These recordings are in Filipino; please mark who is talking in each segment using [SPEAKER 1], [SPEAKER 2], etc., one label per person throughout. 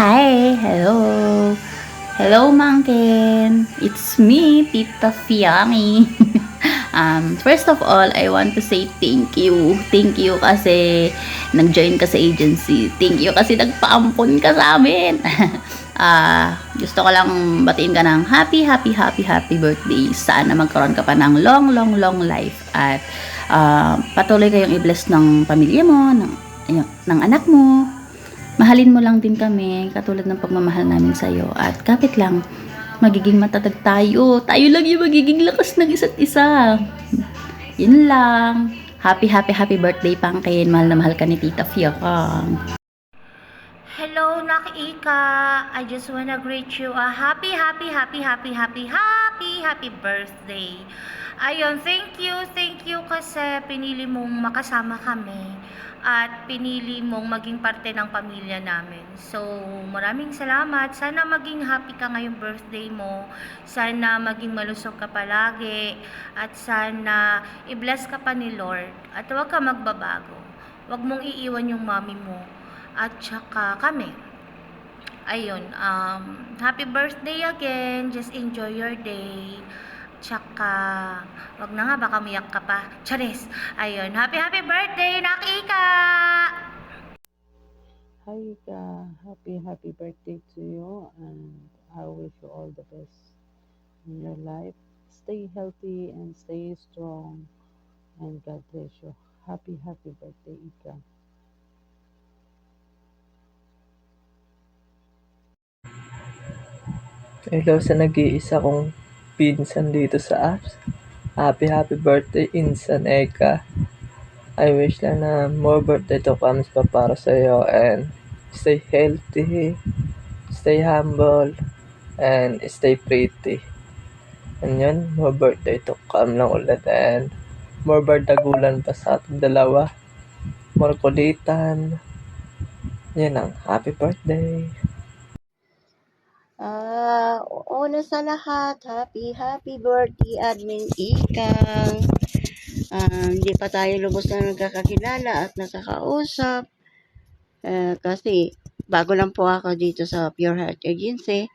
[SPEAKER 1] Hi! Hello! Hello, Mangkin! It's me, Tita Fiami. First of all, I want to say thank you. Thank you kasi nag-join ka sa agency. Thank you kasi nagpaampon ka sa amin. Gusto ko lang batiin ka ng happy birthday. Sana magkaroon ka pa ng long life. At patuloy kayong i-bless ng pamilya mo, ng anak mo. Mahalin mo lang din kami, katulad ng pagmamahal namin sa'yo. At kapit lang, magiging matatag tayo. Tayo lang yung magiging lakas ng isa't isa. Yun lang. Happy birthday, Pangkin. Mahal na mahal ka ni Tita Fiakang.
[SPEAKER 2] Hello, Nak-Ika. I just wanna greet you a happy birthday. Ayun, thank you kasi pinili mong makasama kami at pinili mong maging parte ng pamilya namin. So, maraming salamat. Sana maging happy ka ngayong birthday mo. Sana maging malusog ka palagi at sana i-bless ka pa ni Lord at huwag ka magbabago. Huwag mong iiwan yung mommy mo at saka kami. Ayun, happy birthday again. Just enjoy your day. Tsaka, wag na nga, baka miyak ka pa. Charis. Ayun, happy birthday, Nak-Ika!
[SPEAKER 3] Hi, Ika. Happy birthday to you, and I wish you all the best in your life. Stay healthy and stay strong, and God bless you. Happy birthday, Ika.
[SPEAKER 4] Hello sa nag-iisa kong pinsan dito sa apps. Happy birthday, Insan Eka. I wish lang na more birthday to comes pa para sa'yo and stay healthy, stay humble, and stay pretty. And yun, more birthday to come lang ulit and more bardagulan pa sa ating dalawa. More kulitan. Yan ang happy birthday.
[SPEAKER 5] Una sa lahat, happy birthday, Admin Ikang. Hindi pa tayo lubos na nagkakakilala at nakakausap. Kasi bago lang po ako dito sa Pure Heart Agency.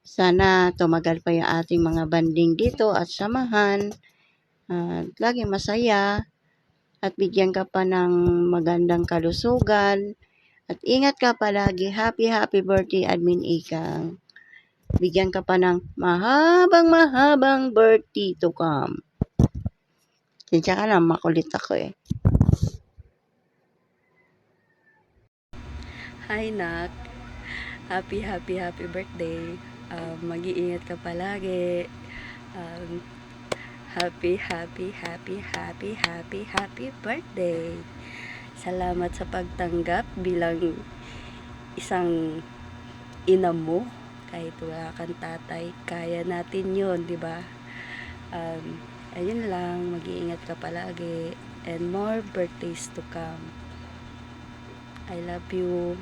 [SPEAKER 5] Sana tumagal pa yung ating mga banding dito at samahan. Lagi masaya at bigyan ka pa ng magandang kalusugan. At ingat ka palagi. Happy birthday, Admin Ikang. Bigyan ka pa ng mahabang birthday to come. Kaya ka lang, makulit ako eh.
[SPEAKER 6] Hi, Nak. Happy birthday. Mag-iingat ka palagi. Happy birthday. Salamat sa pagtanggap bilang isang ina mo. Kahit wala kang tatay, kaya natin yun, di ba? Ayun lang, mag-iingat ka palagi. And more birthdays to come. I love you.